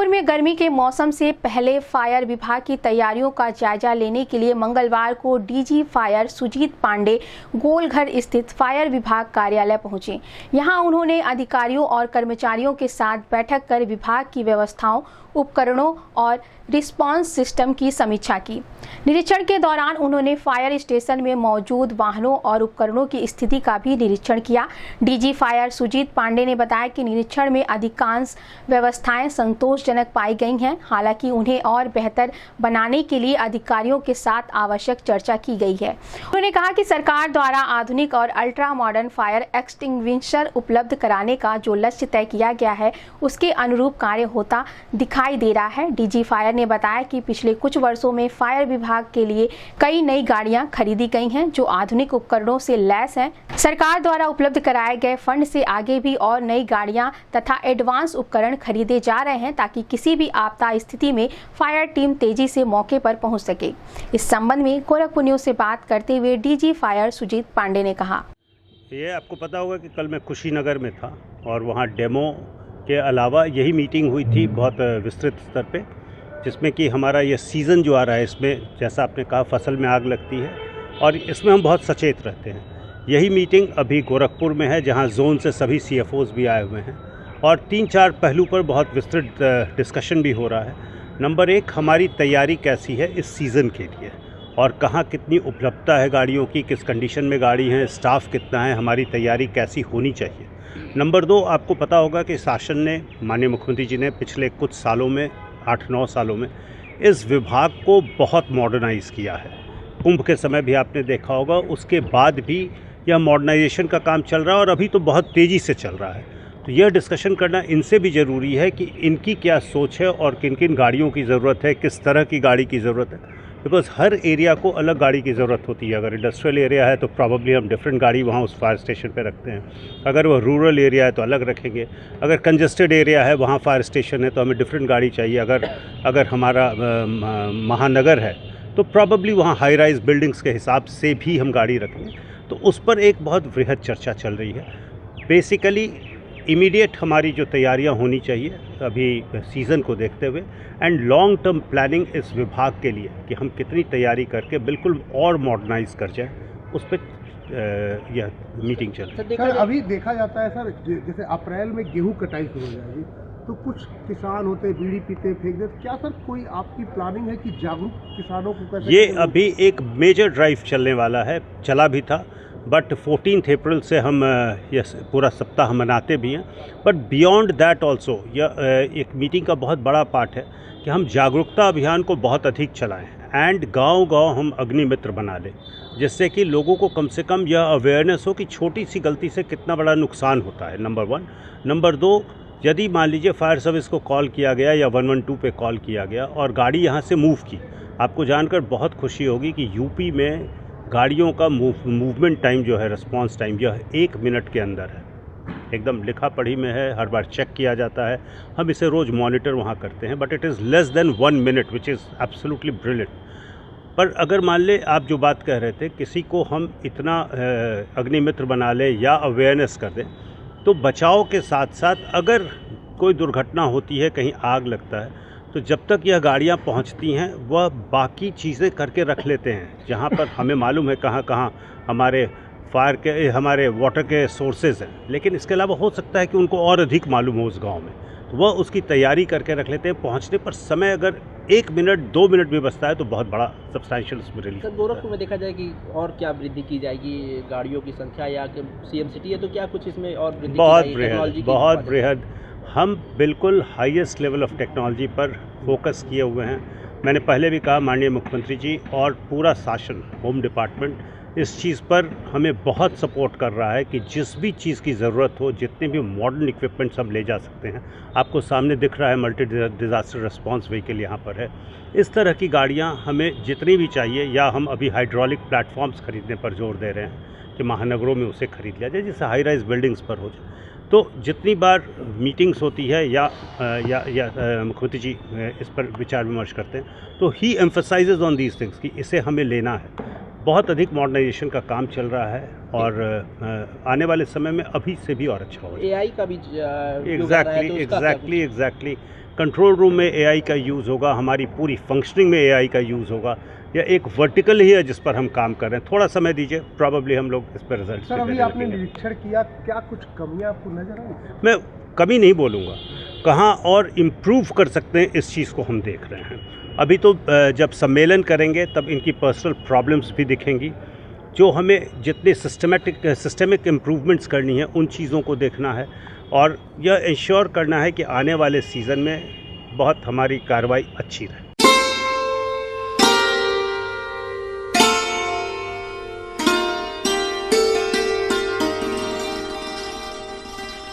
गोरखपुर में गर्मी के मौसम से पहले फायर विभाग की तैयारियों का जायजा लेने के लिए मंगलवार को डीजी फायर सुजीत पांडे गोलघर स्थित फायर विभाग कार्यालय पहुंचे। यहां उन्होंने अधिकारियों और कर्मचारियों के साथ बैठक कर विभाग की व्यवस्थाओं, उपकरणों और रिस्पांस सिस्टम की समीक्षा की। निरीक्षण के दौरान उन्होंने फायर स्टेशन में मौजूद वाहनों और उपकरणों की स्थिति का भी निरीक्षण किया। डीजी फायर सुजीत पांडे ने बताया कि निरीक्षण में अधिकांश व्यवस्थाएं संतोषजनक पाई गई हैं। हालांकि उन्हें और बेहतर बनाने के लिए अधिकारियों के साथ आवश्यक चर्चा की गई है। उन्होंने कहा कि सरकार द्वारा आधुनिक और अल्ट्रा मॉडर्न फायर एक्सटिंग्विशर उपलब्ध कराने का जो लक्ष्य तय किया गया है, उसके अनुरूप कार्य होता दिखाई दे रहा है। डीजी फायर ने बताया कि पिछले कुछ वर्षों में फायर विभाग के लिए कई नई गाड़ियां खरीदी गई हैं जो आधुनिक उपकरणों से लैस हैं। सरकार द्वारा उपलब्ध कराए गए फंड से आगे भी और नई गाड़ियां तथा एडवांस उपकरण खरीदे जा रहे हैं ताकि किसी भी आपदा स्थिति में फायर टीम तेजी से मौके पर पहुंच सके। इस संबंध में गोरखपुर न्यूज से बात करते हुए डीजी फायर सुजीत पांडे ने कहा, ये आपको पता होगा कि कल मैं कुशीनगर में था और वहाँ डेमो के अलावा यही मीटिंग हुई थी बहुत विस्तृत स्तर पे, जिसमें कि हमारा ये सीज़न जो आ रहा है, इसमें जैसा आपने कहा फसल में आग लगती है और इसमें हम बहुत सचेत रहते हैं। यही मीटिंग अभी गोरखपुर में है जहाँ जोन से सभी CFOs भी आए हुए हैं और 3-4 पहलू पर बहुत विस्तृत डिस्कशन भी हो रहा है। नंबर 1, हमारी तैयारी कैसी है इस सीज़न के लिए और कहाँ कितनी उपलब्धता है गाड़ियों की, किस कंडीशन में गाड़ी है, स्टाफ कितना है, हमारी तैयारी कैसी होनी चाहिए। नंबर 2, आपको पता होगा कि शासन ने, माननीय मुख्यमंत्री जी ने पिछले कुछ सालों में 8-9 सालों में इस विभाग को बहुत मॉडर्नाइज़ किया है। कुंभ के समय भी आपने देखा होगा, उसके बाद भी यह मॉडर्नाइजेशन का काम चल रहा है और अभी तो बहुत तेज़ी से चल रहा है। तो यह डिस्कशन करना इनसे भी ज़रूरी है कि इनकी क्या सोच है और किन किन गाड़ियों की ज़रूरत है, किस तरह की गाड़ी की ज़रूरत है। बिकॉज़ हर एरिया को अलग गाड़ी की ज़रूरत होती है। अगर इंडस्ट्रियल एरिया है तो प्रॉबली हम डिफरेंट गाड़ी वहाँ उस फायर स्टेशन पे रखते हैं। अगर वह रूरल एरिया है तो अलग रखेंगे। अगर कंजस्टेड एरिया है, वहाँ फायर स्टेशन है, तो हमें डिफरेंट गाड़ी चाहिए। अगर हमारा महानगर है तो प्रॉबली वहाँ हाई राइज बिल्डिंग्स के हिसाब से भी हम गाड़ी रखेंगे। तो उस पर एक बहुत वृहद चर्चा चल रही है। बेसिकली इमीडिएट हमारी जो तैयारियां होनी चाहिए अभी सीज़न को देखते हुए एंड लॉन्ग टर्म प्लानिंग इस विभाग के लिए कि हम कितनी तैयारी करके बिल्कुल और मॉडर्नाइज कर जाए, उस पर यह मीटिंग चल रही है। सर, अभी देखा जाता है सर, जैसे अप्रैल में गेहूं कटाई शुरू हो जाएगी तो कुछ किसान होते बीड़ी पीते फेंक देते। क्या सर कोई आपकी प्लानिंग है कि जागरूक किसानों को कैसे? ये अभी एक मेजर ड्राइव चलने वाला है, चला भी था, बट 14 अप्रैल से हम ये पूरा सप्ताह मनाते भी हैं। बट बियॉन्ड दैट ऑल्सो यह एक मीटिंग का बहुत बड़ा पार्ट है कि हम जागरूकता अभियान को बहुत अधिक चलाएं एंड गांव-गांव हम अग्निमित्र बना लें, जिससे कि लोगों को कम से कम यह अवेयरनेस हो कि छोटी सी गलती से कितना बड़ा नुकसान होता है। नंबर 1। नंबर 2, यदि मान लीजिए फायर सर्विस को कॉल किया गया या 112 पे कॉल किया गया और गाड़ी यहाँ से मूव की, आपको जानकर बहुत खुशी होगी कि यूपी में गाड़ियों का मूवमेंट टाइम जो है, रिस्पांस टाइम, यह 1 मिनट के अंदर है। एकदम लिखा पढ़ी में है, हर बार चेक किया जाता है। हम इसे रोज़ मॉनिटर वहाँ करते हैं, but it is less than 1 minute, which is absolutely brilliant. पर अगर मान ले आप जो बात कह रहे थे, किसी को हम इतना अग्निमित्र बना लें या अवेयरनेस कर दें, तो बचाव के साथ साथ अगर कोई दुर्घटना होती है, कहीं आग लगता है, तो जब तक यह गाड़ियाँ पहुँचती हैं वह बाकी चीज़ें करके रख लेते हैं। जहाँ पर हमें मालूम है कहाँ कहाँ हमारे फायर के, हमारे वाटर के सोर्सेज हैं, लेकिन इसके अलावा हो सकता है कि उनको और अधिक मालूम हो उस गांव में, तो वह उसकी तैयारी करके रख लेते हैं। पहुंचने पर समय अगर 1 मिनट 2 मिनट भी बचता है तो बहुत बड़ा सब्सटैंशियल उसमें रिलीफ। सर, गोरखपुर में देखा जाए कि और क्या वृद्धि की जाएगी, गाड़ियों की संख्या या CM सिटी है तो क्या कुछ इसमें और वृद्धि बहुत बृहद हम बिल्कुल हाईएस्ट लेवल ऑफ टेक्नोलॉजी पर फोकस किए हुए हैं। मैंने पहले भी कहा, माननीय मुख्यमंत्री जी और पूरा शासन, होम डिपार्टमेंट इस चीज़ पर हमें बहुत सपोर्ट कर रहा है कि जिस भी चीज़ की ज़रूरत हो, जितने भी मॉडर्न इक्विपमेंट्स हम ले जा सकते हैं। आपको सामने दिख रहा है मल्टी डिज़ास्टर रिस्पांस व्हीकल यहाँ पर है। इस तरह की गाड़ियाँ हमें जितनी भी चाहिए, या हम अभी हाइड्रोलिक प्लेटफॉर्म्स खरीदने पर जोर दे रहे हैं कि महानगरों में उसे खरीद लिया जाए, जिससे हाई राइज बिल्डिंग्स पर हो जाए। तो जितनी बार मीटिंग्स होती है या मुख्यमंत्री जी इस पर विचार विमर्श करते हैं, तो ही एम्फसाइजेज ऑन दीज थिंग्स कि इसे हमें लेना है। बहुत अधिक मॉडर्नाइजेशन का काम चल रहा है और आने वाले समय में अभी से भी और अच्छा होगा। AI का भी एग्जैक्टली कंट्रोल रूम में एआई का यूज़ होगा, हमारी पूरी फंक्शनिंग में एआई का यूज़ होगा, या एक वर्टिकल ही है जिस पर हम काम कर रहे हैं। थोड़ा समय दीजिए, प्रॉबेबली हम लोग इस पर रिजल्ट। सर अभी आपने निरीक्षण किया, क्या कुछ कमियां आपको नजर आई? मैं कमी नहीं बोलूँगा, कहाँ और इम्प्रूव कर सकते हैं इस चीज़ को हम देख रहे हैं। अभी तो जब सम्मेलन करेंगे तब इनकी पर्सनल प्रॉब्लम्स भी दिखेंगी, जो हमें जितने सिस्टमिक इम्प्रूवमेंट्स करनी है उन चीज़ों को देखना है, और यह इंश्योर करना है कि आने वाले सीज़न में बहुत हमारी कार्रवाई अच्छी रहे।